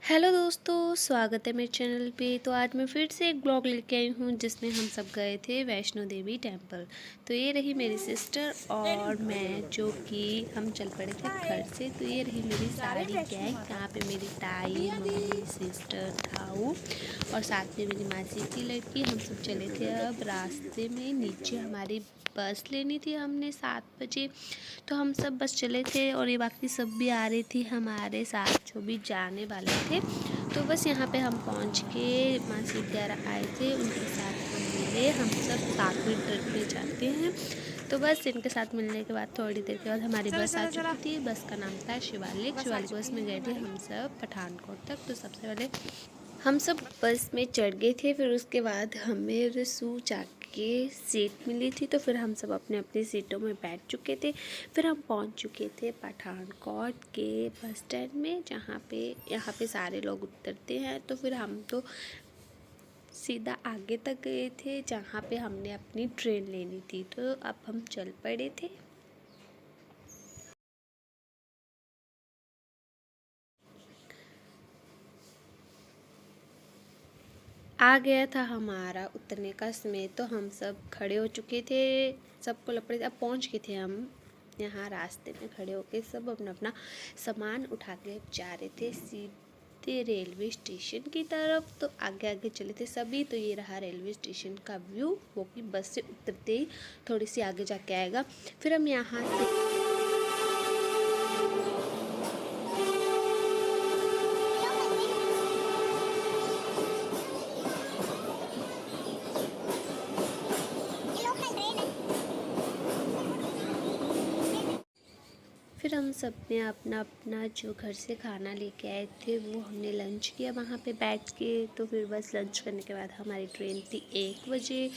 Hello दोस्तों, स्वागत है मेरे चैनल पे। तो आज मैं फिर से एक ब्लॉग लेके आई हूँ जिसमें हम सब गए थे वैष्णो देवी टेम्पल। तो ये रही मेरी सिस्टर और मैं, जो कि हम चल पड़े थे घर से। तो ये रही मेरी सारी गैंग। यहाँ पे मेरी ताई, मम्मी, सिस्टर, ताऊ और साथ में मेरी मासी की लड़की। हम सब चले थे। अब रास्ते में नीचे हमारी बस लेनी थी हमने 7 बजे। तो हम सब बस चले थे और ये बाकी सब भी आ रही थी हमारे साथ, जो भी जाने वाले थे। तो बस यहाँ पे हम पहुँच के मासी वगैरह आए थे, उनके साथ हम मिले। हम सब साथ में ट्रिप पे जाते हैं। तो बस इनके साथ मिलने के बाद थोड़ी देर के बाद हमारी बस आ चुकी थी। बस का नाम था शिवालिक बस में गए थे हम सब पठानकोट तक। तो सबसे पहले हम सब बस में चढ़ गए थे। फिर उसके बाद हमें रसू जाके सीट मिली थी। तो फिर हम सब अपने अपनी सीटों में बैठ चुके थे। फिर हम पहुंच चुके थे पठानकोट के बस स्टैंड में, जहाँ पे यहाँ पे सारे लोग उतरते हैं। तो फिर हम तो सीधा आगे तक गए थे, जहाँ पे हमने अपनी ट्रेन लेनी थी। तो अब हम चल पड़े थे। आ गया था हमारा उतरने का समय। तो हम सब खड़े हो चुके थे, सबको लपड़े। अब पहुंच गए थे हम यहाँ। रास्ते में खड़े होके सब अपना अपना सामान उठा के जा रहे थे सीधे रेलवे स्टेशन की तरफ। तो आगे आगे चले थे सभी। तो ये रहा रेलवे स्टेशन का व्यू, वो कि बस से उतरते ही थोड़ी सी आगे जाके आएगा। फिर हम यहाँ से फिर हम सब ने अपना अपना जो घर से खाना लेके आए थे वो हमने लंच किया वहाँ पे बैठ के। तो फिर बस लंच करने के बाद हमारी ट्रेन थी 1 बजे।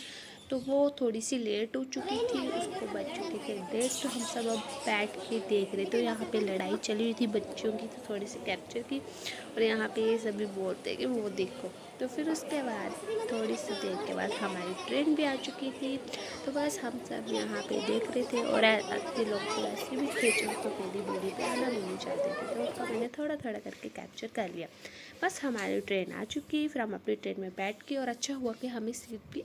तो वो थोड़ी सी लेट हो चुकी थी, उसको बज चुके थे 1:30। तो हम सब अब बैठ के देख रहे। तो यहाँ पे लड़ाई चली हुई थी बच्चों की, तो थोड़ी सी कैप्चर की। और यहाँ पे ये सभी बोलते कि वो देखो। तो फिर उसके बाद थोड़ी सी देर के बाद हमारी ट्रेन भी आ चुकी थी। तो बस हम सब यहाँ पे देख रहे थे। और अच्छे लोग तो ऐसे भी थे जो तो मेरी वीडियो पे आना भी नहीं चाहते थे, तो उसका मैंने थोड़ा थोड़ा करके कैप्चर कर लिया। बस हमारी ट्रेन आ चुकी। फिर हम अपनी ट्रेन में बैठ के, और अच्छा हुआ कि हमें सीट भी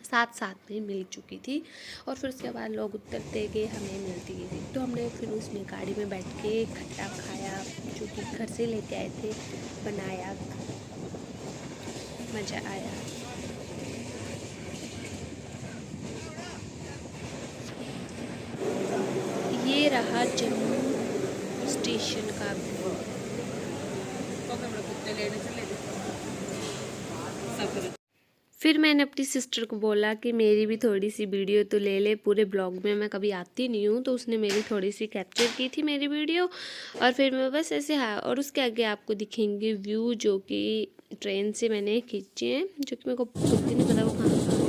साथ साथ में मिल चुकी थी। और फिर उसके बाद लोग उतरते गए, हमें मिलती गई थी। तो हमने फिर उसमें गाड़ी में बैठ के खट्टा खाया, जो कि घर से लेके आए थे, बनाया, मज़ा आया। ये रहा जम्मू स्टेशन का व्यू। फिर मैंने अपनी सिस्टर को बोला कि मेरी भी थोड़ी सी वीडियो तो ले ले, पूरे ब्लॉग में मैं कभी आती नहीं हूँ। तो उसने मेरी थोड़ी सी कैप्चर की थी मेरी वीडियो। और फिर मैं बस ऐसे, हाँ, और उसके आगे आपको दिखेंगे व्यू जो कि ट्रेन से मैंने खींचे हैं, जो कि मेरे को खुद भी नहीं पता वो कहाँ।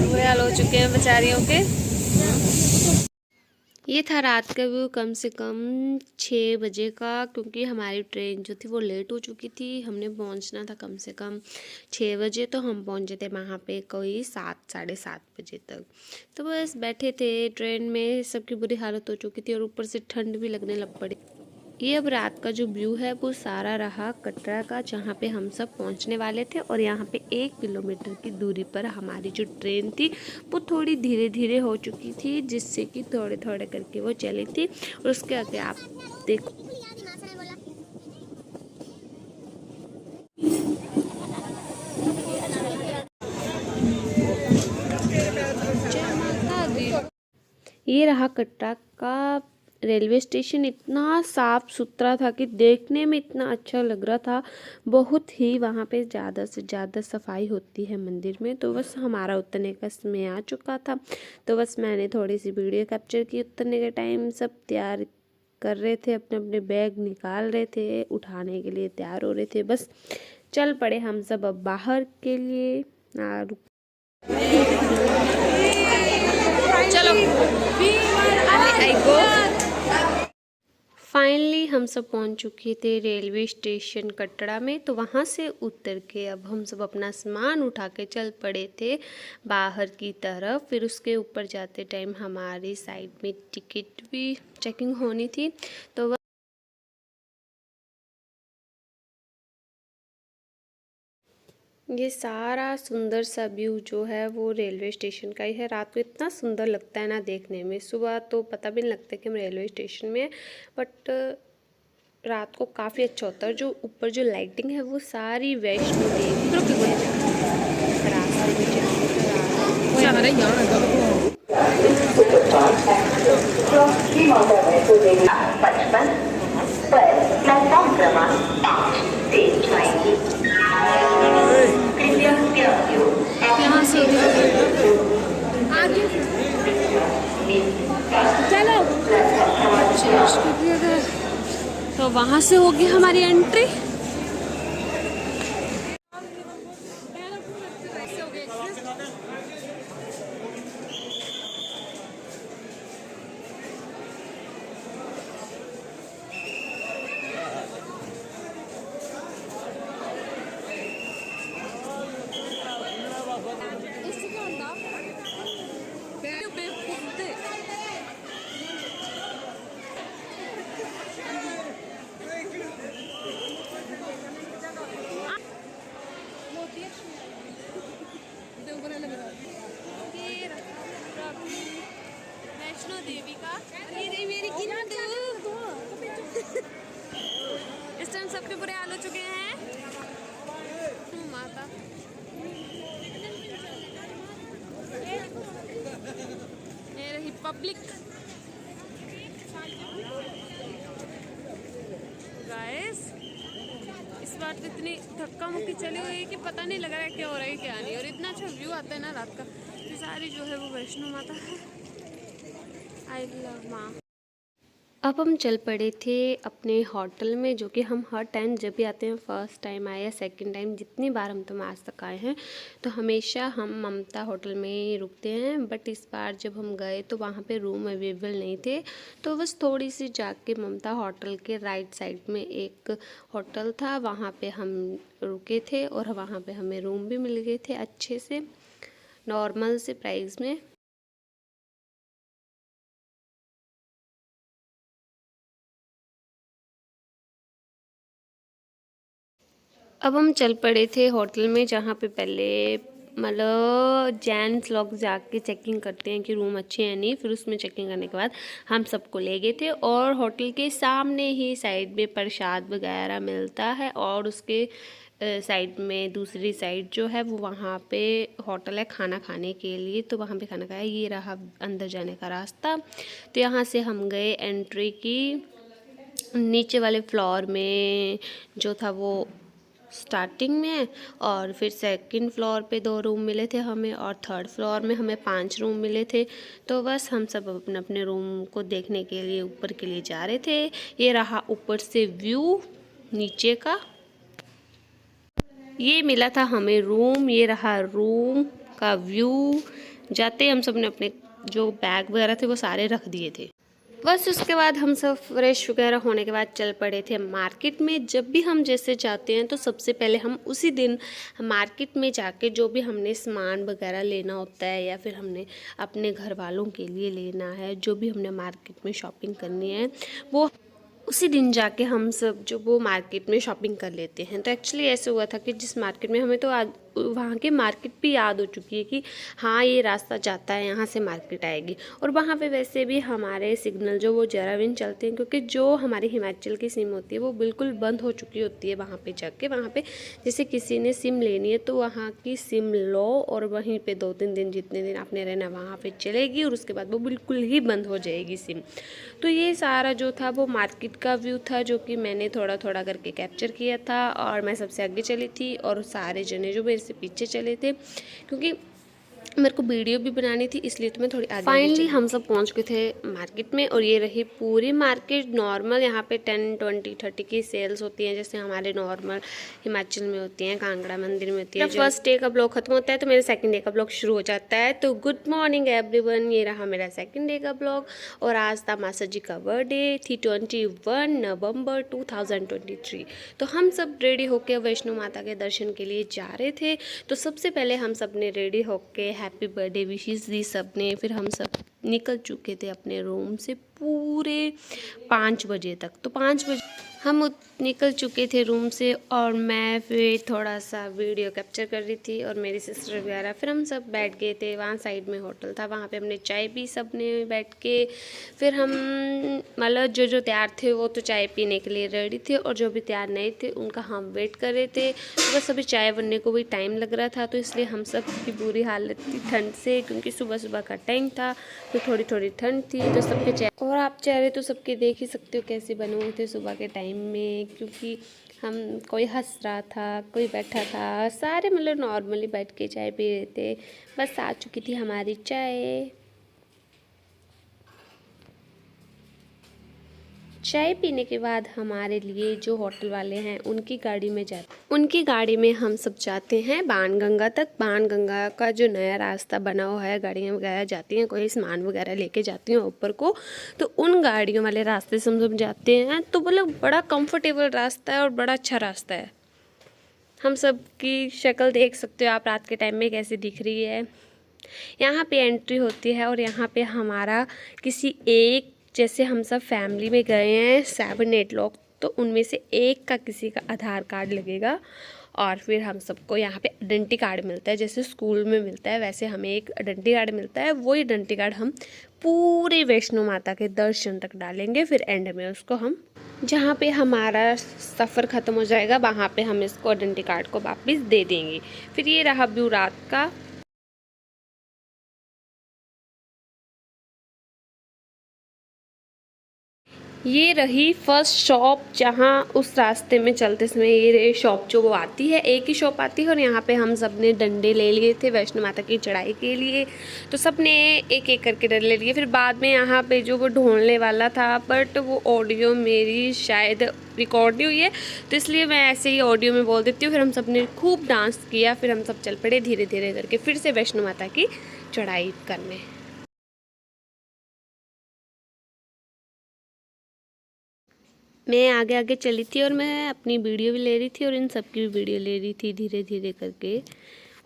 बुरे हाल हो चुके हैं बेचारियों के। ये था रात का व्यू, कम से कम 6 बजे का, क्योंकि हमारी ट्रेन जो थी वो लेट हो चुकी थी। हमने पहुंचना था कम से कम 6 बजे। तो हम पहुंचे थे वहाँ पे कोई 7, साढ़े 7 बजे तक। तो बस बैठे थे ट्रेन में, सबकी बुरी हालत हो चुकी थी और ऊपर से ठंड भी लगने लग पड़ी। ये अब रात का जो व्यू है वो सारा रहा कटरा का, जहाँ पे हम सब पहुँचने वाले थे। और यहाँ पे 1 किलोमीटर की दूरी पर हमारी जो ट्रेन थी वो थोड़ी धीरे धीरे हो चुकी थी, जिससे कि थोड़े थोड़े करके वो चली थी। और उसके आगे आप देखो, ये रहा कटरा का रेलवे स्टेशन। इतना साफ़ सुथरा था कि देखने में इतना अच्छा लग रहा था। बहुत ही वहाँ पे ज़्यादा से ज़्यादा सफाई होती है मंदिर में। तो बस हमारा उतरने का समय आ चुका था, तो बस मैंने थोड़ी सी वीडियो कैप्चर की। उतरने के टाइम सब तैयार कर रहे थे, अपने अपने बैग निकाल रहे थे, उठाने के लिए तैयार हो रहे थे। बस चल पड़े हम सब अब बाहर के लिए। चलो आई गो। फाइनली हम सब पहुंच चुके थे रेलवे स्टेशन कटरा में। तो वहां से उतर के अब हम सब अपना सामान उठा के चल पड़े थे बाहर की तरफ। फिर उसके ऊपर जाते टाइम हमारी साइड में टिकट भी चेकिंग होनी थी। तो ये सारा सुंदर सा व्यू जो है वो रेलवे स्टेशन का ही है। रात को इतना सुंदर लगता है ना देखने में। सुबह तो पता भी नहीं लगता कि हम रेलवे स्टेशन में, बट रात को काफ़ी अच्छा होता है। जो ऊपर जो लाइटिंग है वो सारी वैष्णो देवी रास्ते में तो वहाँ से होगी हमारी एंट्री। वैष्णो देवी का ये मेरी इस टाइम सबके बुरे हाल हो चुके हैं। माता ये रही पब्लिक। गाइस इस बार तो इतनी धक्का मुक्की चली हुई है कि पता नहीं लग रहा है क्या हो रहा है क्या नहीं। और इतना अच्छा व्यू आता है ना रात का। ये सारी जो है वो वैष्णो माता है। आई लव माँ। अब हम चल पड़े थे अपने होटल में, जो कि हम हर टाइम जब भी आते हैं, फर्स्ट टाइम आए या सेकंड टाइम, जितनी बार हम तो आज तक आए हैं, तो हमेशा हम ममता होटल में ही रुकते हैं। बट इस बार जब हम गए तो वहाँ पे रूम अवेलेबल नहीं थे। तो बस थोड़ी सी जाके ममता होटल के राइट साइड में एक होटल था, वहाँ पे हम रुके थे और वहाँ पे हमें रूम भी मिल गए थे अच्छे से नॉर्मल से प्राइस में। अब हम चल पड़े थे होटल में, जहाँ पे पहले मतलब जेंट्स लोग जाके चेकिंग करते हैं कि रूम अच्छे हैं नहीं। फिर उसमें चेकिंग करने के बाद हम सबको ले गए थे। और होटल के सामने ही साइड में प्रसाद वगैरह मिलता है। और उसके साइड में दूसरी साइड जो है वो वहाँ पे होटल है खाना खाने के लिए। तो वहाँ पे खाना खाया। ये रहा अंदर जाने का रास्ता। तो यहाँ से हम गए एंट्री की। नीचे वाले फ्लोर में जो था वो स्टार्टिंग में, और फिर सेकंड फ्लोर पे 2 रूम मिले थे हमें, और थर्ड फ्लोर में हमें 5 रूम मिले थे। तो बस हम सब अपने अपने रूम को देखने के लिए ऊपर के लिए जा रहे थे। ये रहा ऊपर से व्यू नीचे का। ये मिला था हमें रूम। ये रहा रूम का व्यू। जाते हम सब ने अपने जो बैग वगैरह थे वो सारे रख दिए थे। बस उसके बाद हम सब फ्रेश वगैरह होने के बाद चल पड़े थे मार्केट में। जब भी हम जैसे जाते हैं तो सबसे पहले हम उसी दिन मार्केट में जाके जो भी हमने सामान वगैरह लेना होता है, या फिर हमने अपने घर वालों के लिए लेना है, जो भी हमने मार्केट में शॉपिंग करनी है, वो उसी दिन जाके हम सब जो वो मार्केट में शॉपिंग कर लेते हैं। तो एक्चुअली ऐसे हुआ था कि जिस मार्केट में हमें तो वहाँ की मार्केट भी याद हो चुकी है कि हाँ ये रास्ता जाता है, यहाँ से मार्केट आएगी। और वहाँ पे वैसे भी हमारे सिग्नल जो वो ज़रा भी नहीं चलते हैं, क्योंकि जो हमारी हिमाचल की सिम होती है वो बिल्कुल बंद हो चुकी होती है। वहाँ पे जाके वहाँ पे जैसे किसी ने सिम लेनी है तो वहाँ की सिम लो और वहीं पे 2-3 दिन जितने दिन आपने रहना वहाँ पे चलेगी और उसके बाद वो बिल्कुल ही बंद हो जाएगी सिम। तो ये सारा जो था वो मार्केट का व्यू था, जो कि मैंने थोड़ा थोड़ा करके कैप्चर किया था। और मैं सबसे आगे चली थी और सारे जने जो मेरे से पीछे चले थे, क्योंकि मेरे को वीडियो भी बनानी थी, इसलिए तो मैं थोड़ी आगे फाइनली हम सब पहुंच गए थे मार्केट में। और ये रही पूरी मार्केट। नॉर्मल यहाँ पे 10, 20, 30 की सेल्स होती हैं, जैसे हमारे नॉर्मल हिमाचल में होती हैं, कांगड़ा मंदिर में होती है। फर्स्ट डे का ब्लॉग खत्म होता है तो मेरा सेकंड डे का ब्लॉग शुरू हो जाता है। तो गुड मॉर्निंग एवरीवन, ये रहा मेरा सेकंड डे का ब्लॉग। और आज था मासा जी का बर्थडे थी, 21 नवंबर 2023। तो हम सब रेडी होकर वैष्णो माता के दर्शन के लिए जा रहे थे। तो सबसे पहले हम सब ने रेडी होके हैप्पी बर्थडे विशेस दी सब ने। फिर हम सब निकल चुके थे अपने रूम से पूरे 5 बजे तक। तो 5 बजे हम निकल चुके थे रूम से और मैं फिर थोड़ा सा वीडियो कैप्चर कर रही थी और मेरी सिस्टर वगैरह। फिर हम सब बैठ गए थे, वहाँ साइड में होटल था, वहाँ पे हमने चाय पी सब ने बैठ के। फिर हम मतलब जो तैयार थे वो तो चाय पीने के लिए रेडी थे, और जो भी तैयार नहीं थे उनका हम वेट कर रहे थे। तो बस अभी चाय बनने को भी टाइम लग रहा था, तो इसलिए हम सब की बुरी हालत थी ठंड से, क्योंकि सुबह सुबह का टाइम था तो थोड़ी थोड़ी ठंड थी। तो सबके चेहरे और आप चेहरे तो सबके देख ही सकते हो कैसे बने हुए थे सुबह के टाइम में, क्योंकि हम कोई हंस रहा था, कोई बैठा था, सारे मतलब नॉर्मली बैठ के चाय पी रहे थे। बस आ चुकी थी हमारी चाय। चाय पीने के बाद हमारे लिए जो होटल वाले हैं उनकी गाड़ी में उनकी गाड़ी में हम सब जाते हैं बाणगंगा तक। बाणगंगा का जो नया रास्ता बना हुआ है, गाड़ियाँ वगैरह जाती हैं, कोई सामान वगैरह लेके जाती हैं ऊपर को, तो उन गाड़ियों वाले रास्ते से हम सब जाते हैं। तो मतलब बड़ा कंफर्टेबल रास्ता है और बड़ा अच्छा रास्ता है। हम सब की शक्ल देख सकते हो आप रात के टाइम में कैसे दिख रही है। यहाँ पे एंट्री होती है और यहाँ पे हमारा किसी एक, जैसे हम सब फैमिली में गए हैं 7-8 लोग, तो उनमें से एक का किसी का आधार कार्ड लगेगा। और फिर हम सबको यहाँ पे आइडेंटिटी कार्ड मिलता है, जैसे स्कूल में मिलता है वैसे हमें एक आइडेंटिटी कार्ड मिलता है। वही आइडेंटिटी कार्ड हम पूरे वैष्णो माता के दर्शन तक डालेंगे। फिर एंड में उसको हम, जहाँ पे हमारा सफ़र ख़त्म हो जाएगा वहाँ पे हम इसको आइडेंटिटी कार्ड को वापस दे देंगे। फिर ये रहा व्यू रात का। ये रही फर्स्ट शॉप, जहाँ उस रास्ते में चलते समय ये रही शॉप जो वो आती है, एक ही शॉप आती है। और यहाँ पे हम सब ने डंडे ले लिए थे वैष्णो माता की चढ़ाई के लिए, तो सब ने एक एक करके डंडे ले लिए। फिर बाद में यहाँ पे जो वो ढोलने वाला था, बट वो ऑडियो मेरी शायद रिकॉर्ड नहीं हुई है, तो इसलिए मैं ऐसे ही ऑडियो में बोल देती हूँ। फिर हम सब ने खूब डांस किया, फिर हम सब चल पड़े धीरे धीरे करके फिर से वैष्णो माता की चढ़ाई करने। मैं आगे आगे चली थी और मैं अपनी वीडियो भी ले रही थी और इन सब की भी वीडियो ले रही थी धीरे धीरे करके।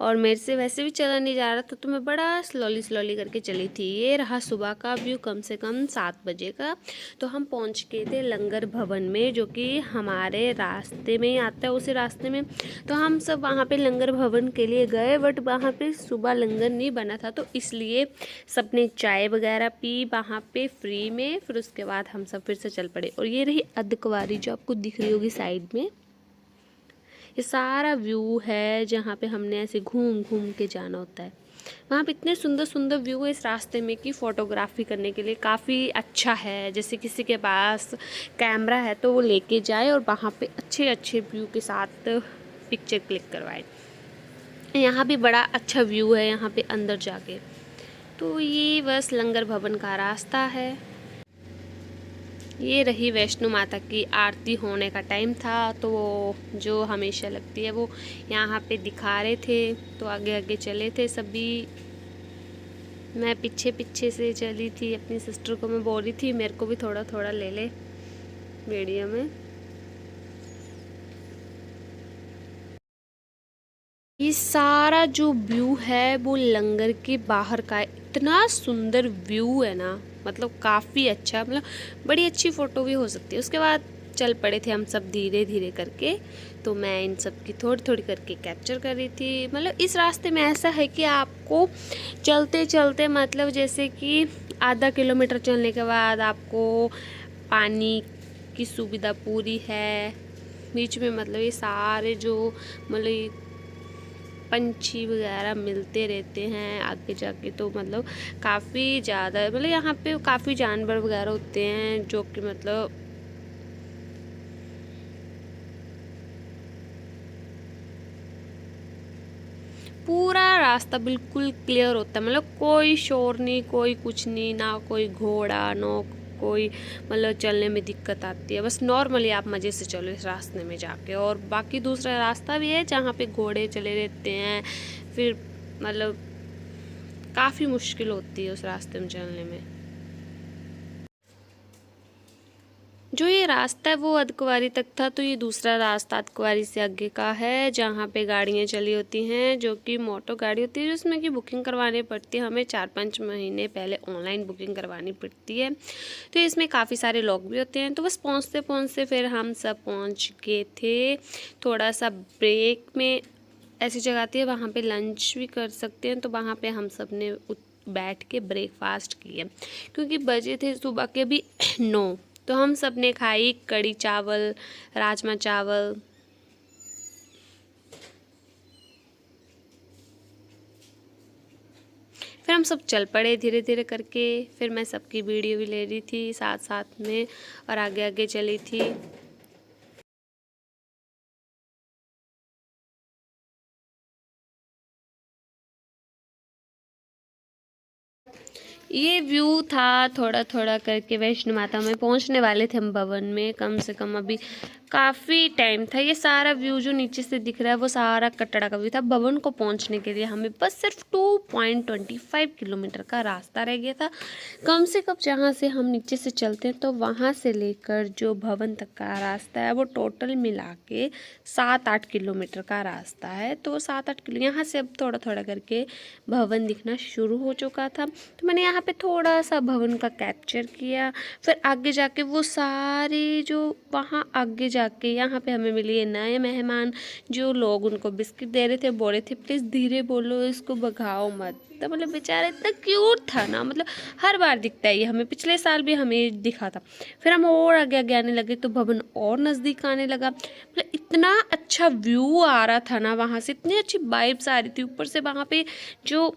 और मेरे से वैसे भी चला नहीं जा रहा था, तो मैं बड़ा स्लोली स्लोली करके चली थी। ये रहा सुबह का व्यू, कम से कम 7 बजे का। तो हम पहुंच गए थे लंगर भवन में, जो कि हमारे रास्ते में ही आता है, उसी रास्ते में। तो हम सब वहाँ पे लंगर भवन के लिए गए, बट वहाँ पे सुबह लंगर नहीं बना था, तो इसलिए सबने चाय वगैरह पी वहाँ पे फ्री में। फिर उसके बाद हम सब फिर से चल पड़े। और ये रही अर्धकुंवारी जो आपको दिख रही होगी साइड में, ये सारा व्यू है जहाँ पे हमने ऐसे घूम घूम के जाना होता है। वहाँ पे इतने सुंदर सुंदर व्यू है इस रास्ते में कि फ़ोटोग्राफी करने के लिए काफ़ी अच्छा है। जैसे किसी के पास कैमरा है तो वो लेके जाए और वहाँ पे अच्छे अच्छे व्यू के साथ पिक्चर क्लिक करवाए। यहाँ भी बड़ा अच्छा व्यू है यहाँ पे अंदर जाके। तो ये बस लंगर भवन का रास्ता है। ये रही वैष्णो माता की आरती होने का टाइम था, तो वो जो हमेशा लगती है वो यहाँ पे दिखा रहे थे। तो आगे आगे चले थे सभी, मैं पीछे पीछे से चली थी। अपनी सिस्टर को मैं बोल रही थी मेरे को भी थोड़ा थोड़ा ले ले वीडियो में। ये सारा जो व्यू है वो लंगर के बाहर का है। इतना सुंदर व्यू है ना, मतलब काफ़ी अच्छा, मतलब बड़ी अच्छी फ़ोटो भी हो सकती है। उसके बाद चल पड़े थे हम सब धीरे धीरे करके, तो मैं इन सब की थोड़ी थोड़ी करके कैप्चर कर रही थी। मतलब इस रास्ते में ऐसा है कि आपको चलते चलते, मतलब जैसे कि आधा किलोमीटर चलने के बाद आपको पानी की सुविधा पूरी है। बीच में मतलब ये सारे जो मतलब पंछी वगैरह मिलते रहते हैं आगे जाके, तो मतलब काफ़ी ज़्यादा, मतलब यहाँ पे काफ़ी जानवर वगैरह होते हैं जो कि मतलब पूरा रास्ता बिल्कुल क्लियर होता है। मतलब कोई शोर नहीं, कोई कुछ नहीं, ना कोई घोड़ा, ना कोई मतलब चलने में दिक्कत आती है। बस नॉर्मली आप मज़े से चलो इस रास्ते में जाके। और बाकी दूसरा रास्ता भी है जहाँ पे घोड़े चले रहते हैं, फिर मतलब काफ़ी मुश्किल होती है उस रास्ते में चलने में। जो ये रास्ता है वो अर्धकुंवारी तक था, तो ये दूसरा रास्ता अर्धकुंवारी से आगे का है जहाँ पे गाड़ियाँ चली होती हैं, जो कि मोटर गाड़ी होती है, जिसमें कि बुकिंग करवानी पड़ती है। हमें 4-5 महीने पहले ऑनलाइन बुकिंग करवानी पड़ती है। तो इसमें काफ़ी सारे लोग भी होते हैं। तो बस पहुँचते पहुँचते फिर हम सब पहुँच गए थे। थोड़ा सा ब्रेक में ऐसी जगह आती है, वहाँ पे लंच भी कर सकते हैं, तो वहाँ पे हम सब ने बैठ के ब्रेकफास्ट किए, क्योंकि बजे थे सुबह के भी 9। तो हम सब ने खाई कड़ी चावल, राजमा चावल। फिर हम सब चल पड़े धीरे धीरे करके। फिर मैं सबकी वीडियो भी ले रही थी साथ साथ में, और आगे आगे चली थी। ये व्यू था थोड़ा थोड़ा करके। वैष्णो माता में पहुंचने वाले थे हम भवन में, कम से कम अभी काफ़ी टाइम था। ये सारा व्यू जो नीचे से दिख रहा है वो सारा कटरा का व्यू था। भवन को पहुंचने के लिए हमें बस सिर्फ 2.25 किलोमीटर का रास्ता रह गया था। कम से कम जहाँ से हम नीचे से चलते हैं तो वहाँ से लेकर जो भवन तक का रास्ता है वो टोटल मिला के 7-8 किलोमीटर का रास्ता है। तो 7-8 किलो यहाँ से अब थोड़ा थोड़ा करके भवन दिखना शुरू हो चुका था। तो मैंने यहाँ पे थोड़ा सा भवन का कैप्चर किया। फिर आगे जाके वो सारे जो वहाँ आगे जाके यहाँ पे हमें मिली नए मेहमान, जो लोग उनको बिस्किट दे रहे थे, बोल रहे थे प्लीज़ धीरे बोलो, इसको भगाओ मत। तो मतलब बेचारा इतना क्यूट था ना, मतलब हर बार दिखता है ये हमें, पिछले साल भी हमें दिखा था। फिर हम और आगे आगे आने लगे तो भवन और नज़दीक आने लगा। मतलब इतना अच्छा व्यू आ रहा था ना वहाँ से, इतनी अच्छी वाइब्स आ रही थी। ऊपर से वहाँ पे जो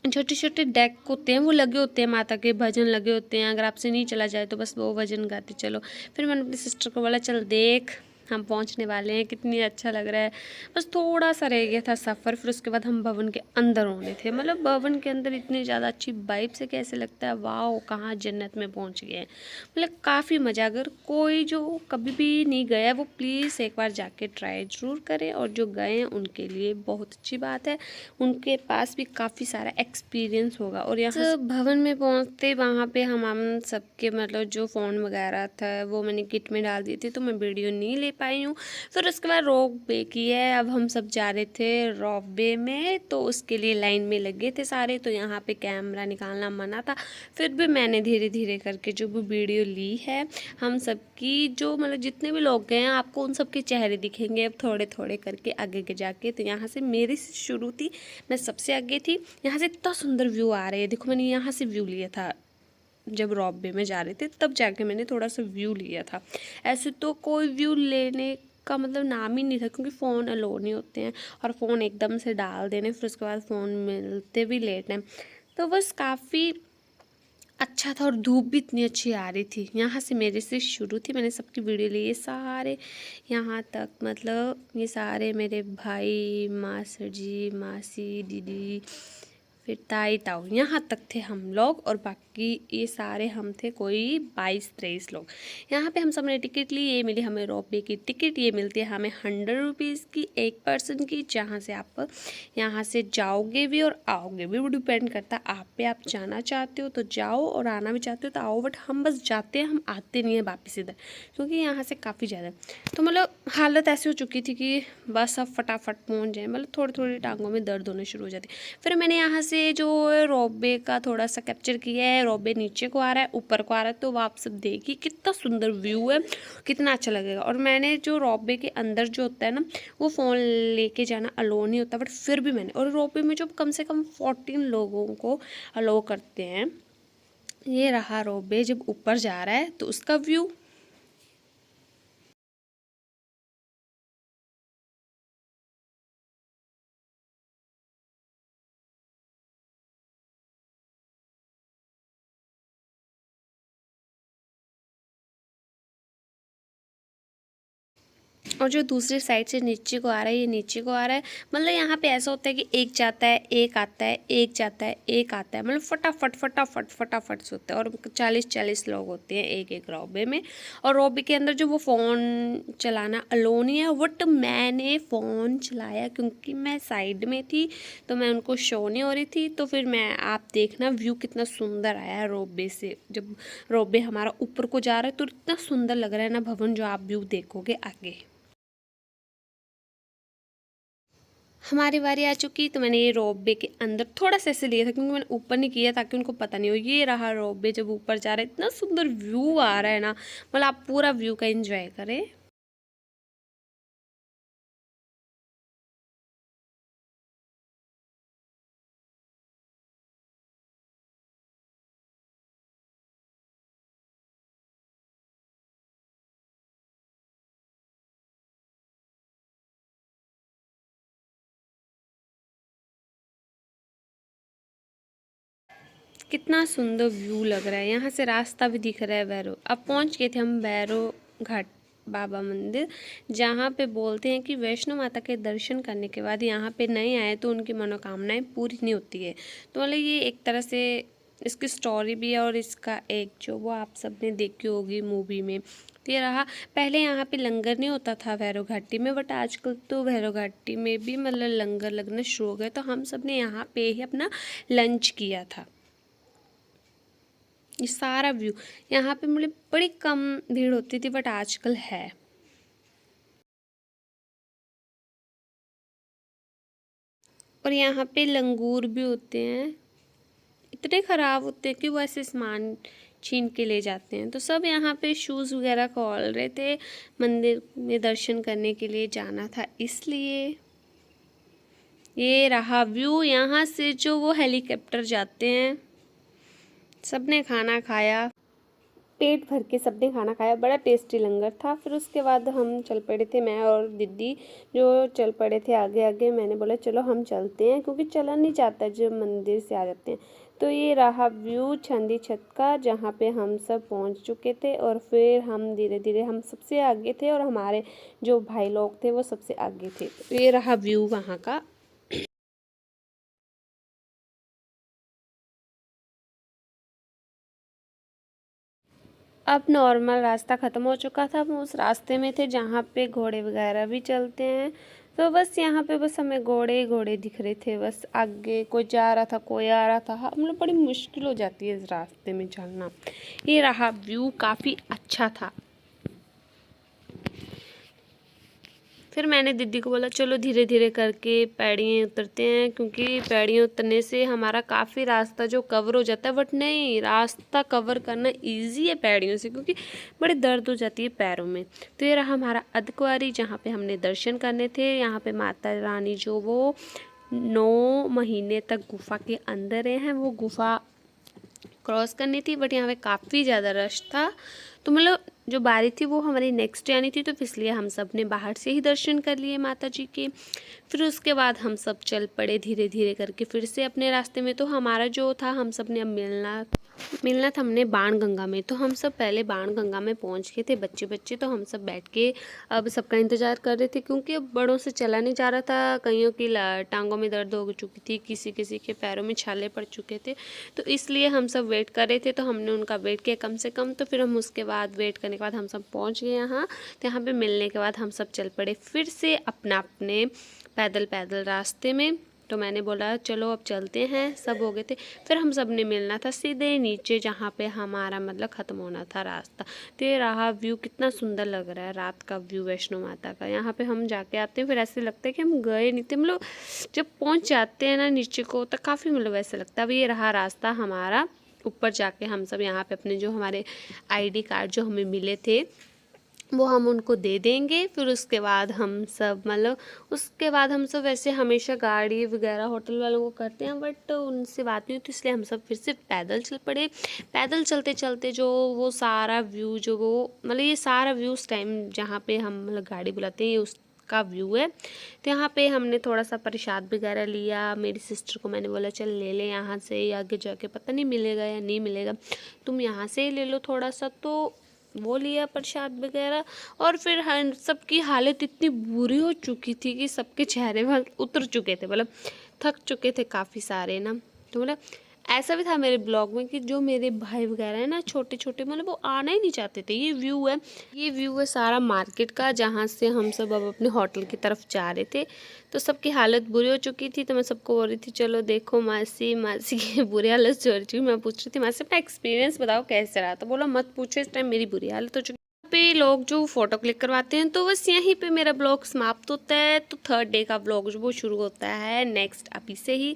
छोटे छोटे डेक होते हैं वो लगे होते हैं, माता के भजन लगे होते हैं। अगर आपसे नहीं चला जाए तो बस वो भजन गाते चलो। फिर मैंने अपनी सिस्टर को बोला चल देख हम पहुंचने वाले हैं, कितनी अच्छा लग रहा है। बस थोड़ा सा रह गया था सफ़र। फिर उसके बाद हम भवन के अंदर होने थे। मतलब भवन के अंदर इतनी ज़्यादा अच्छी वाइब से कैसे लगता है, वाह कहाँ जन्नत में पहुंच गए हैं। मतलब काफ़ी मज़ा। अगर कोई जो कभी भी नहीं गया वो प्लीज़ एक बार जाके ट्राई ज़रूर करें, और जो गए हैं उनके लिए बहुत अच्छी बात है, उनके पास भी काफ़ी सारा एक्सपीरियंस होगा। और यहाँ भवन में पहुँचते वहाँ पे हम सबके मतलब जो फ़ोन वगैरह था वो मैंने किट में डाल दी थी, तो मैं वीडियो नहीं ले पाई हूँ। फिर उसके बाद रोप वे की है। अब हम सब जा रहे थे रोप वे में, तो उसके लिए लाइन में लगे थे सारे, तो यहाँ पे कैमरा निकालना मना था। फिर भी मैंने धीरे धीरे करके जो भी वीडियो ली है हम सबकी, जो मतलब जितने भी लोग गए हैं आपको उन सबके चेहरे दिखेंगे अब थोड़े थोड़े करके आगे के जाके। तो यहाँ से मेरी शुरू थी, मैं सबसे आगे थी। यहाँ से इतना सुंदर व्यू आ रहा है, देखो मैंने यहाँ से व्यू लिया था जब रॉप वे में जा रहे थे, तब जाके मैंने थोड़ा सा व्यू लिया था। ऐसे तो कोई व्यू लेने का मतलब नाम ही नहीं था, क्योंकि फ़ोन अलो नहीं होते हैं, और फ़ोन एकदम से डाल देने, फिर उसके बाद फ़ोन मिलते भी लेट हैं। तो बस काफ़ी अच्छा था, और धूप भी इतनी अच्छी आ रही थी। यहाँ से मेरे से शुरू थी, मैंने सबकी वीडियो ली, ये सारे यहाँ तक, मतलब ये सारे मेरे भाई, मासर जी, मासी, दीदी, फिर ताई ताऊ, यहाँ तक थे हम लोग। और बाकी ये सारे हम थे कोई 22-23 लोग। यहाँ पे हम सब ने टिकट ली। ये मिली हमें रोपवे की टिकट, ये मिलती है हमें 100 रुपीज़ की एक पर्सन की, जहाँ से आप यहाँ से जाओगे भी और आओगे भी, वो डिपेंड करता है आप पे। आप जाना चाहते हो तो जाओ, और आना भी चाहते हो तो आओ। बट हम बस जाते हैं, हम आते नहीं हैं वापस इधर, क्योंकि यहाँ से काफ़ी ज़्यादा। तो मतलब हालत ऐसी हो चुकी थी कि बस अब फटाफट पहुँच जाए, मतलब थोड़ी थोड़ी टांगों में दर्द होने शुरू हो जाती। फिर मैंने यहाँ से से जो रोपवे का थोड़ा सा कैप्चर किया है। रोपवे नीचे को आ रहा है, ऊपर को आ रहा है, तो वो आप सब देखिए कितना सुंदर व्यू है, कितना अच्छा लगेगा। और मैंने जो रोपवे के अंदर जो होता है ना, वो फ़ोन लेके जाना अलो नहीं होता, बट फिर भी मैंने, और रोपवे में जो कम से कम 14 लोगों को अलो करते हैं। ये रहा रोपवे जब ऊपर जा रहा है तो उसका व्यू। और जो दूसरी साइड से नीचे को आ रहा है, ये नीचे को आ रहा है, मतलब यहाँ पे ऐसा होता है कि एक जाता है, एक आता है, एक जाता है, एक आता है, मतलब फटाफट फटाफट फटाफट से होता है। और 40-40 लोग होते हैं एक एक रोबे में। और रोबे के अंदर जो वो फ़ोन चलाना अलो नहीं है, बट मैंने फ़ोन चलाया क्योंकि मैं साइड में थी, तो मैं उनको शो नहीं हो रही थी। तो फिर मैं, आप देखना व्यू कितना सुंदर आया है रोबे से। जब रोबे हमारा ऊपर को जा रहा है तो इतना सुंदर लग रहा है ना भवन, जो आप व्यू देखोगे आगे। हमारी बारी आ चुकी, तो मैंने ये रोपवे के अंदर थोड़ा सा ऐसे लिया था क्योंकि मैंने ऊपर नहीं किया ताकि उनको पता नहीं हो। ये रहा रोपवे जब ऊपर जा रहा है, इतना सुंदर व्यू आ रहा है ना, मतलब आप पूरा व्यू का एंजॉय करें। कितना सुंदर व्यू लग रहा है, यहाँ से रास्ता भी दिख रहा है भैरो। अब पहुँच गए थे हम भैरो घाट बाबा मंदिर, जहाँ पे बोलते हैं कि वैष्णो माता के दर्शन करने के बाद यहाँ पे नहीं आए तो उनकी मनोकामनाएं पूरी नहीं होती है। तो मतलब ये एक तरह से इसकी स्टोरी भी है, और इसका एक जो वो आप सबने देखी होगी मूवी में। तो ये रहा, पहले यहाँ पे लंगर नहीं होता था भैरव घाटी में, बट आजकल तो भैरव घाटी में भी मतलब लंगर लगना शुरू हो गए। तो हम सब ने यहाँ पे ही अपना लंच किया था। ये सारा व्यू, यहाँ पे मतलब बड़ी कम भीड़ होती थी, बट आजकल है। और यहाँ पे लंगूर भी होते हैं, इतने ख़राब होते हैं कि वो ऐसे सामान छीन के ले जाते हैं। तो सब यहाँ पे शूज़ वगैरह खोल रहे थे, मंदिर में दर्शन करने के लिए जाना था इसलिए। ये रहा व्यू, यहाँ से जो वो हेलीकॉप्टर जाते हैं। सबने खाना खाया, पेट भर के सबने खाना खाया, बड़ा टेस्टी लंगर था। फिर उसके बाद हम चल पड़े थे, मैं और दीदी जो चल पड़े थे आगे आगे। मैंने बोला चलो हम चलते हैं, क्योंकि चला नहीं जाता जब मंदिर से आ जाते हैं। तो ये रहा व्यू चंदी छत का, जहाँ पे हम सब पहुँच चुके थे। और फिर हम धीरे धीरे, हम सबसे आगे थे और हमारे जो भाई लोग थे वो सबसे आगे थे। तो ये रहा व्यू वहाँ का। अब नॉर्मल रास्ता ख़त्म हो चुका था, हम उस रास्ते में थे जहाँ पे घोड़े वगैरह भी चलते हैं। तो बस यहाँ पे बस हमें घोड़े ही घोड़े दिख रहे थे, बस आगे कोई जा रहा था, कोई आ रहा था। मतलब बड़ी मुश्किल हो जाती है इस रास्ते में चलना। ये रहा व्यू, काफ़ी अच्छा था। फिर मैंने दीदी को बोला चलो धीरे धीरे करके पैड़ियाँ उतरते हैं, क्योंकि पैड़ियाँ उतरने से हमारा काफ़ी रास्ता जो कवर हो जाता है। बट नहीं, रास्ता कवर करना इजी है पैड़ियों से, क्योंकि बड़ी दर्द हो जाती है पैरों में। तो ये रहा हमारा अर्धकुंवारी, जहाँ पे हमने दर्शन करने थे। यहाँ पे माता रानी जो वो 9 महीने तक गुफा के अंदर हैं, वो गुफा क्रॉस करनी थी, बट यहाँ पे काफ़ी ज़्यादा रश था। तो मतलब जो बारी थी वो हमारी नेक्स्ट डे आनी थी, तो इसलिए हम सब ने बाहर से ही दर्शन कर लिए माता जी के। फिर उसके बाद हम सब चल पड़े धीरे धीरे करके फिर से अपने रास्ते में। तो हमारा जो था, हम सब ने अब मिलना था हमने बाण गंगा में। तो हम सब पहले बाण गंगा में पहुंच गए थे, बच्चे बच्चे। तो हम सब बैठ के अब सबका इंतज़ार कर रहे थे, क्योंकि अब बड़ों से चला नहीं जा रहा था। कईयों की टांगों में दर्द हो चुकी थी, किसी किसी के पैरों में छाले पड़ चुके थे। तो इसलिए हम सब वेट कर रहे थे, तो हमने उनका वेट किया कम से कम। तो फिर हम उसके बाद वेट करने के बाद हम सब पहुँच गए यहाँ। तो यहाँ पर मिलने के बाद हम सब चल पड़े फिर से अपना अपने पैदल पैदल रास्ते में। तो मैंने बोला चलो अब चलते हैं, सब हो गए थे। फिर हम सब ने मिलना था सीधे नीचे जहाँ पे हमारा मतलब ख़त्म होना था रास्ता। तो ये रहा व्यू, कितना सुंदर लग रहा है रात का व्यू वैष्णो माता का। यहाँ पे हम जाके आते हैं फिर ऐसे लगता है कि हम गए नहीं थे, मतलब जब पहुँच जाते हैं ना नीचे को तो काफ़ी मतलब ऐसा लगता है। अब ये रहा रास्ता हमारा ऊपर जाके, हम सब यहाँ पे अपने जो हमारे ID कार्ड जो हमें मिले थे वो हम उनको दे देंगे। फिर उसके बाद हम सब मतलब उसके बाद हम सब वैसे हमेशा गाड़ी वगैरह होटल वालों को करते हैं, बट उनसे बात नहीं होती, इसलिए हम सब फिर से पैदल चल पड़े। पैदल चलते चलते जो वो सारा व्यू जो वो मतलब ये सारा व्यू उस टाइम जहाँ पे हम मतलब गाड़ी बुलाते हैं ये उसका व्यू है। तो यहाँ पे हमने थोड़ा सा प्रसाद वगैरह लिया। मेरी सिस्टर को मैंने बोला चल ले ले यहाँ से, आगे जाके पता नहीं मिलेगा या नहीं मिलेगा, तुम यहाँ से ही ले लो थोड़ा सा। तो वो लिया प्रसाद वगैरह। और फिर हम सबकी हालत इतनी बुरी हो चुकी थी कि सबके चेहरे वहाँ उतर चुके थे, मतलब थक चुके थे काफ़ी सारे ना। तो मतलब ऐसा भी था मेरे ब्लॉग में कि जो मेरे भाई वगैरह है ना छोटे छोटे, मतलब वो आना ही नहीं चाहते थे। ये व्यू है सारा मार्केट का जहाँ से हम सब अब अपने होटल की तरफ जा रहे थे। तो सबकी हालत बुरी हो चुकी थी। तो मैं सबको बोल रही थी चलो देखो मासी की बुरी हालत हो रही थी। मैं पूछ रही थी मासी अपना एक्सपीरियंस बताओ कैसे रहा। तो बोला मत पूछो, इस टाइम मेरी बुरी हालत हो चुकी पे लोग जो फ़ोटो क्लिक करवाते हैं। तो बस यहीं पे मेरा ब्लॉग समाप्त होता है। तो 3rd डे का ब्लॉग जो वो शुरू होता है नेक्स्ट अभी से ही।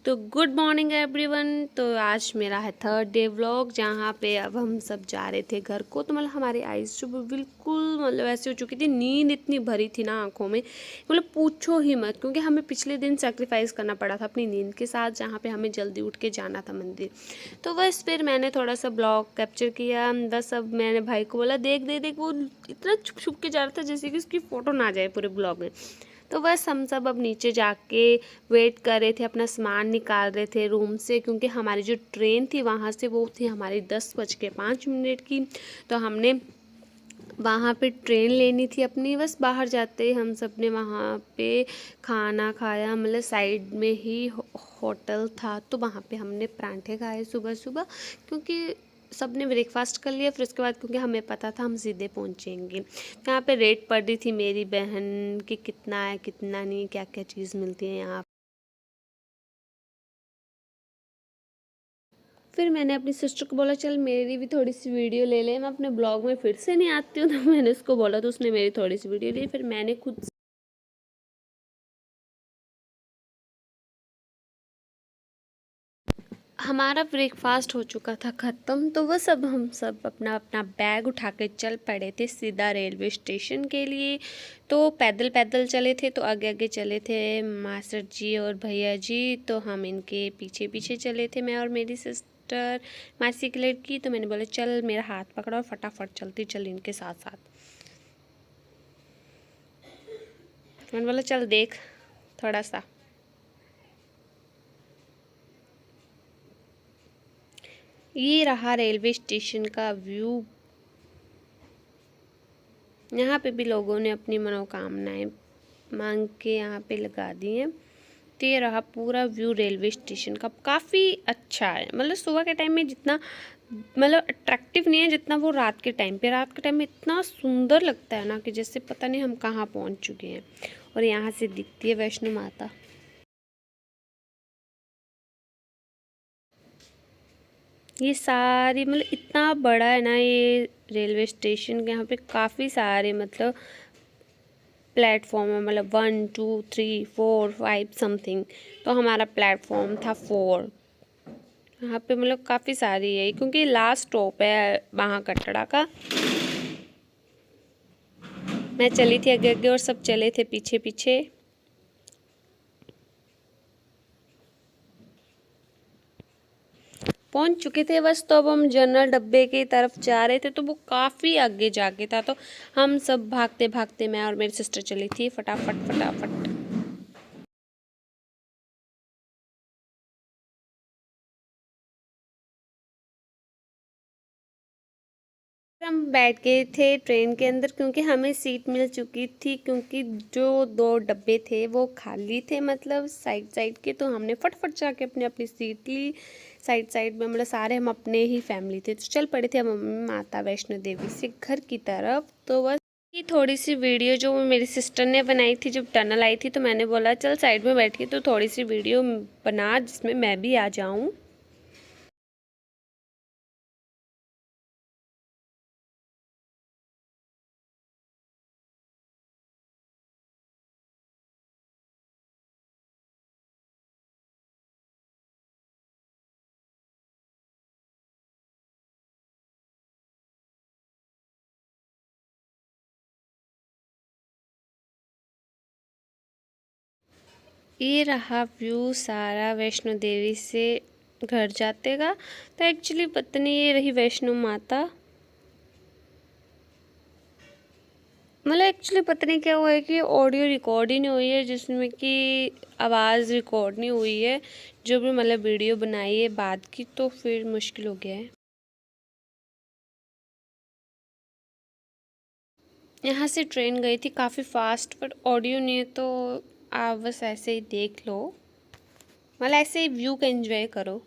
तो गुड मॉर्निंग एवरीवन। तो आज मेरा है 3rd डे व्लॉग जहाँ पे अब हम सब जा रहे थे घर को। तो मतलब हमारी आइज़ जो बिल्कुल मतलब ऐसी हो चुकी थी, नींद इतनी भरी थी ना आंखों में, मतलब पूछो ही मत। क्योंकि हमें पिछले दिन सेक्रीफाइस करना पड़ा था अपनी नींद के साथ, जहाँ पे हमें जल्दी उठ के जाना था मंदिर। तो बस फिर मैंने थोड़ा सा ब्लॉग कैप्चर किया। बस अब मैंने भाई को बोला देख दे देख, वो इतना छुप छुप के जा रहा था जैसे कि उसकी फ़ोटो ना जाए पूरे ब्लॉग में। तो बस हम सब अब नीचे जाके वेट कर रहे थे, अपना सामान निकाल रहे थे रूम से, क्योंकि हमारी जो ट्रेन थी वहाँ से वो थी हमारी 10:05 की। तो हमने वहाँ पे ट्रेन लेनी थी अपनी। बस बाहर जाते ही हम सब ने वहाँ पे खाना खाया, मतलब साइड में ही होटल था। तो वहाँ पे हमने परांठे खाए सुबह सुबह, क्योंकि सब ने ब्रेकफास्ट कर लिया। फिर उसके बाद क्योंकि हमें पता था हम सीधे पहुँचेंगे। यहाँ पे रेट पढ़ रही थी मेरी बहन कि कितना है कितना नहीं, क्या क्या चीज़ मिलती है यहाँ। फिर मैंने अपनी सिस्टर को बोला चल मेरी भी थोड़ी सी वीडियो ले ले, मैं अपने ब्लॉग में फिर से नहीं आती हूँ। तो मैंने उसको बोला तो उसने मेरी थोड़ी सी वीडियो ली। फिर मैंने खुद हमारा ब्रेकफास्ट हो चुका था ख़त्म। तो बस अब हम सब अपना अपना बैग उठा के चल पड़े थे सीधा रेलवे स्टेशन के लिए। तो पैदल पैदल चले थे। तो आगे आगे चले थे मास्टर जी और भैया जी, तो हम इनके पीछे पीछे चले थे, मैं और मेरी सिस्टर मासी की लड़की। तो मैंने बोला चल मेरा हाथ पकड़ा और फटाफट चलती चल इनके साथ साथ। मैंने बोला चल देख थोड़ा सा। ये रहा रेलवे स्टेशन का व्यू। यहाँ पे भी लोगों ने अपनी मनोकामनाएं मांग के यहाँ पे लगा दी हैं। तो ये रहा पूरा व्यू रेलवे स्टेशन का, काफ़ी अच्छा है। मतलब सुबह के टाइम में जितना मतलब अट्रैक्टिव नहीं है जितना वो रात के टाइम पे। रात के टाइम में इतना सुंदर लगता है ना कि जैसे पता नहीं हम कहाँ पहुँच चुके हैं। और यहाँ से दिखती है वैष्णो माता। ये सारी मतलब इतना बड़ा है ना ये रेलवे स्टेशन के, यहाँ पे काफ़ी सारे मतलब प्लेटफॉर्म है, मतलब 1 2 3 4 5 समथिंग। तो हमारा प्लेटफॉर्म था 4। यहाँ पे मतलब काफ़ी सारी है क्योंकि लास्ट स्टॉप है वहाँ कटरा का। मैं चली थी आगे आगे और सब चले थे पीछे पीछे। पहुंच चुके थे बस। तो अब हम जनरल डब्बे की तरफ जा रहे थे। तो वो काफ़ी आगे जाके था। तो हम सब भागते भागते, मैं और मेरी सिस्टर चली थी फटाफट फटाफट। हम बैठ गए थे ट्रेन के अंदर क्योंकि हमें सीट मिल चुकी थी, क्योंकि जो 2 डब्बे थे वो खाली थे मतलब साइड साइड के। तो हमने फटफट जाके अपनी अपनी सीट ली साइड साइड में। मतलब सारे हम अपने ही फैमिली थे। तो चल पड़े थे हम माता वैष्णो देवी से घर की तरफ। तो बस थोड़ी सी वीडियो जो मेरी सिस्टर ने बनाई थी जब टनल आई थी, तो मैंने बोला चल साइड में बैठ के तो थोड़ी सी वीडियो बना जिसमें मैं भी आ जाऊं। ये रहा व्यू सारा वैष्णो देवी से घर जाते का। तो एक्चुअली पत्नी ये रही वैष्णो माता। मतलब एक्चुअली पता नहीं क्या हुआ है कि ऑडियो रिकॉर्ड ही नहीं हुई है, जिसमें कि आवाज़ रिकॉर्ड नहीं हुई है। जो भी मतलब वीडियो बनाई है बाद की, तो फिर मुश्किल हो गया है। यहाँ से ट्रेन गई थी काफ़ी फास्ट, पर ऑडियो नहीं है, तो आप बस ऐसे ही देख लो, मतलब ऐसे ही व्यू का एंजॉय करो।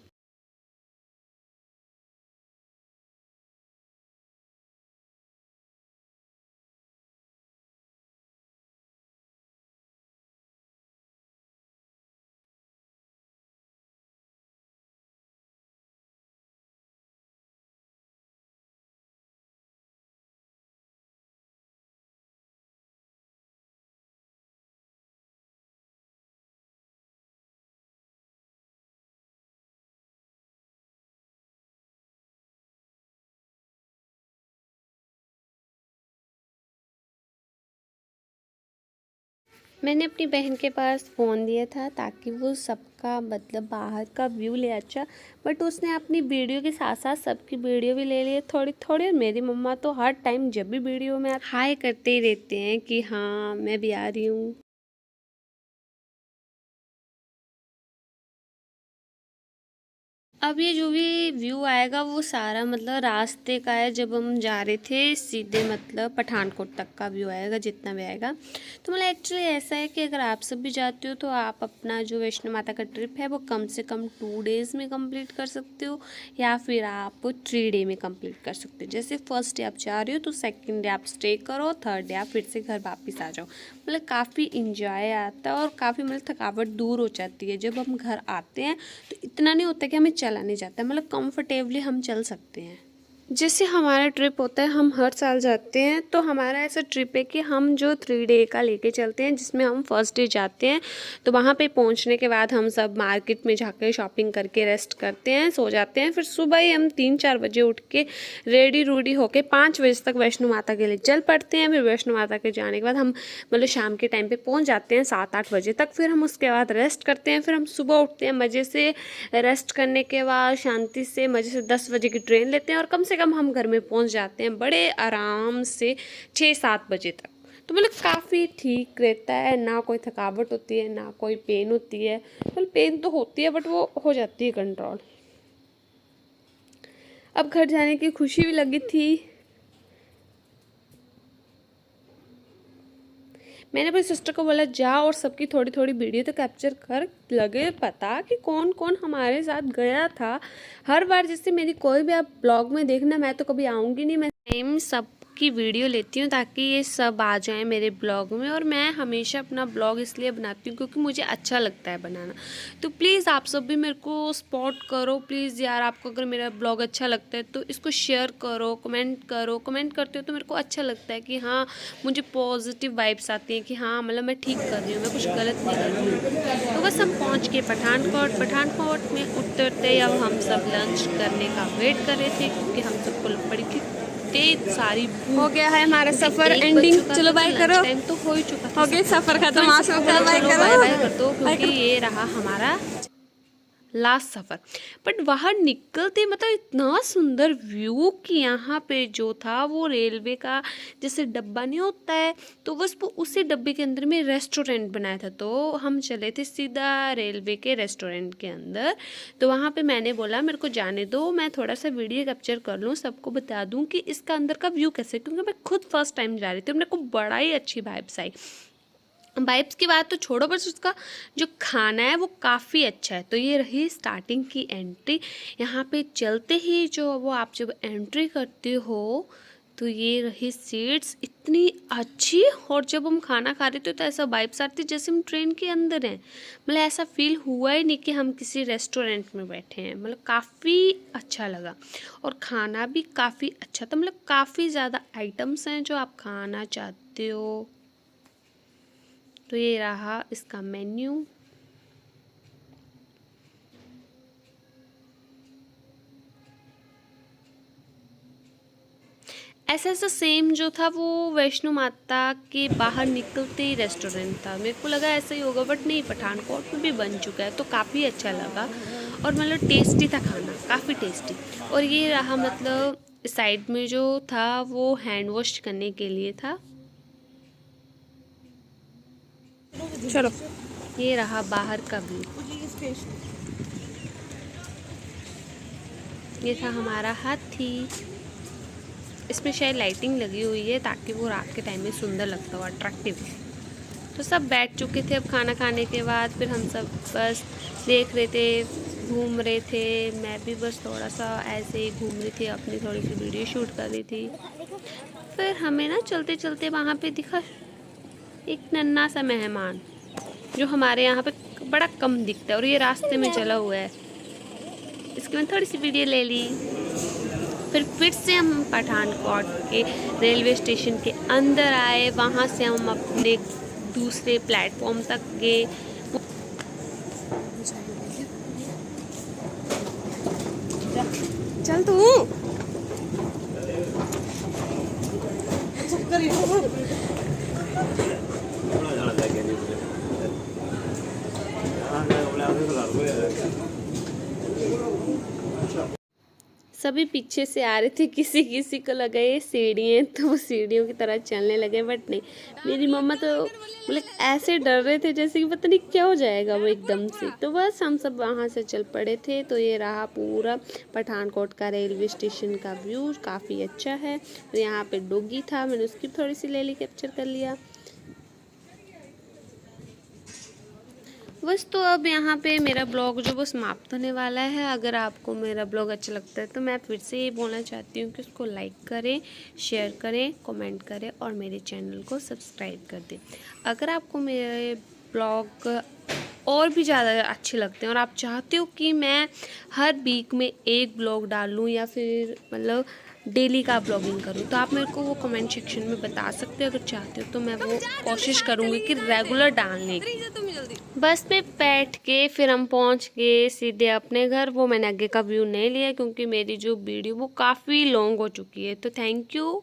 मैंने अपनी बहन के पास फ़ोन दिया था ताकि वो सबका मतलब बाहर का व्यू ले अच्छा, बट उसने अपनी वीडियो के साथ साथ सबकी वीडियो भी ले ली थोड़ी थोड़ी। और मेरी मम्मा तो हर टाइम जब भी वीडियो में हाय करते ही रहते हैं कि हाँ मैं भी आ रही हूँ। अब ये जो भी व्यू आएगा वो सारा मतलब रास्ते का है, जब हम जा रहे थे सीधे मतलब पठानकोट तक का व्यू आएगा जितना भी आएगा। तो मतलब एक्चुअली ऐसा है कि अगर आप सब भी जाते हो तो आप अपना जो वैष्णो माता का ट्रिप है वो कम से कम 2 डेज़ में कंप्लीट कर सकते हो, या फिर आप 3 डे में कंप्लीट कर सकते हो। जैसे फर्स्ट डे आप जा रहे हो तो सेकेंड डे आप स्टे करो, थर्ड डे आप फिर से घर वापस आ जाओ। मतलब काफ़ी इंजॉय आता है और काफ़ी मतलब थकावट दूर हो जाती है। जब हम घर आते हैं तो इतना नहीं होता कि हमें चला नहीं जाता, मतलब कंफर्टेबली हम चल सकते हैं। जैसे हमारा ट्रिप होता है, हम हर साल जाते हैं, तो हमारा ऐसा ट्रिप है कि हम जो 3 डे का लेके चलते हैं, जिसमें हम फर्स्ट डे जाते हैं तो वहाँ पे पहुँचने के बाद हम सब मार्केट में जाकर शॉपिंग करके रेस्ट करते हैं, सो जाते हैं। फिर सुबह ही हम 3-4 बजे उठ के रेडी रूडी होके 5 बजे तक वैष्णो माता के लिए चल पड़ते हैं। फिर वैष्णो माता के जाने के बाद हम मतलब शाम के टाइम पर पहुँच जाते हैं 7-8 बजे तक। फिर हम उसके बाद रेस्ट करते हैं। फिर हम सुबह उठते हैं मज़े से, रेस्ट करने के बाद शांति से मज़े से 10 बजे की ट्रेन लेते हैं और कम से कम हम घर में पहुंच जाते हैं बड़े आराम से 6-7 बजे तक। तो मतलब काफ़ी ठीक रहता है, ना कोई थकावट होती है ना कोई पेन होती है। मतलब पेन तो होती है बट वो हो जाती है कंट्रोल। अब घर जाने की खुशी भी लगी थी। मैंने अपनी सिस्टर को बोला जा और सबकी थोड़ी थोड़ी वीडियो तो कैप्चर कर, लगे पता कि कौन कौन हमारे साथ गया था। हर बार जैसे मेरी कोई भी आप ब्लॉग में देखना, मैं तो कभी आऊँगी नहीं, मैं टाइम सबकी वीडियो लेती हूँ ताकि ये सब आ जाएं मेरे ब्लॉग में। और मैं हमेशा अपना ब्लॉग इसलिए बनाती हूँ क्योंकि मुझे अच्छा लगता है बनाना। तो प्लीज़ आप सब भी मेरे को सपोर्ट करो प्लीज़ यार। आपको अगर मेरा ब्लॉग अच्छा लगता है तो इसको शेयर करो, कमेंट करो। कमेंट करते हो तो मेरे को अच्छा लगता है कि हाँ मुझे पॉजिटिव वाइब्स आती हैं कि हाँ मतलब मैं ठीक कर रही हूँ, मैं कुछ गलत नहीं कर रही हूँ। तो बस हम पहुँच के पठानकोट में उतरते अब हम सब लंच करने का वेट कर रहे थे क्योंकि हम सबको बड़ी तेज सारी हो गया है हमारा सफर एंडिंग। चलो बाय करो, टाइम तो हो ही चुका था, हो गया सफर खत्म। बाय करो, बाय बाय कर दो क्योंकि ये रहा हमारा लास्ट सफ़र। बट बाहर निकलते मतलब इतना सुंदर व्यू कि यहाँ पे जो था वो रेलवे का जैसे डब्बा नहीं होता है, तो बस वो उसी डब्बे के अंदर में रेस्टोरेंट बनाया था। तो हम चले थे सीधा रेलवे के रेस्टोरेंट के अंदर। तो वहाँ पे मैंने बोला मेरे को जाने दो, मैं थोड़ा सा वीडियो कैप्चर कर लूँ, सबको बता दूँ कि इसका अंदर का व्यू कैसे, क्योंकि मैं खुद फर्स्ट टाइम जा रही थी। मेरे को बड़ा ही अच्छी वाइब्स आई। वाइब्स की बात तो छोड़ो, बस उसका जो खाना है वो काफ़ी अच्छा है। तो ये रही स्टार्टिंग की एंट्री। यहाँ पे चलते ही जो वो आप जब एंट्री करते हो तो ये रही सीट्स इतनी अच्छी, और जब हम खाना खा रहे थे तो ऐसा वाइब्स आती थी जैसे हम ट्रेन के अंदर हैं। मतलब ऐसा फील हुआ ही नहीं कि हम किसी रेस्टोरेंट में बैठे हैं। मतलब काफ़ी अच्छा लगा, और खाना भी काफ़ी अच्छा था। मतलब काफ़ी ज़्यादा आइटम्स हैं जो आप खाना चाहते हो। तो ये रहा इसका मेन्यू। ऐसा ऐसा सेम जो था वो वैष्णो माता के बाहर निकलते ही रेस्टोरेंट था। मेरे को लगा ऐसा ही होगा, बट नहीं, पठानकोट में भी बन चुका है, तो काफ़ी अच्छा लगा। और मतलब टेस्टी था खाना, काफ़ी टेस्टी। और ये रहा, मतलब साइड में जो था वो हैंड वॉश करने के लिए था। चलो, ये रहा बाहर का व्यू। ये था हमारा हाथी। इसमें शायद लाइटिंग लगी हुई है ताकि वो रात के टाइम में सुंदर लगता हो, अट्रैक्टिव। तो सब बैठ चुके थे अब खाना खाने के बाद। फिर हम सब बस देख रहे थे, घूम रहे थे। मैं भी बस थोड़ा सा ऐसे ही घूम रही थी, अपनी थोड़ी सी वीडियो शूट कर रही थी। फिर हमें ना चलते चलते वहाँ पे दिखा एक नन्हा सा मेहमान, जो हमारे यहाँ पे बड़ा कम दिखता है, और ये रास्ते में चला हुआ है। इसकी मैंने थोड़ी सी वीडियो ले ली। फिर से हम पठानकोट के रेलवे स्टेशन के अंदर आए। वहाँ से हम अपने दूसरे प्लेटफॉर्म तक गए। चल तू। सभी पीछे से आ रहे थे, किसी किसी को लगा ये सीढ़ियाँ, तो वो सीढ़ियों की तरह चलने लगे। बट नहीं, मेरी मम्मा तो मतलब ऐसे डर रहे थे जैसे कि पता नहीं क्या हो जाएगा वो एकदम से। तो बस हम सब वहाँ से चल पड़े थे। तो ये रहा पूरा पठानकोट का रेलवे स्टेशन का व्यू, काफ़ी अच्छा है। और यहाँ पे डोगी था, मैंने उसकी थोड़ी सी ले ली, कैप्चर कर लिया। बस, तो अब यहाँ पे मेरा ब्लॉग जो वो समाप्त होने वाला है। अगर आपको मेरा ब्लॉग अच्छा लगता है तो मैं फिर से ये बोलना चाहती हूँ कि उसको लाइक करें, शेयर करें, कमेंट करें, और मेरे चैनल को सब्सक्राइब कर दें। अगर आपको मेरे ब्लॉग और भी ज़्यादा अच्छे लगते हैं और आप चाहते हो कि मैं हर वीक में एक ब्लॉग डालूँ, या फिर मतलब डेली का ब्लॉगिंग करूँ, तो आप मेरे को वो कमेंट सेक्शन में बता सकते हो। अगर चाहते हो तो मैं वो कोशिश करूँगी कि रेगुलर डालने की। बस में बैठ के फिर हम पहुँच गए सीधे अपने घर। वो मैंने आगे का व्यू नहीं लिया क्योंकि मेरी जो वीडियो वो काफ़ी लॉन्ग हो चुकी है। तो थैंक यू।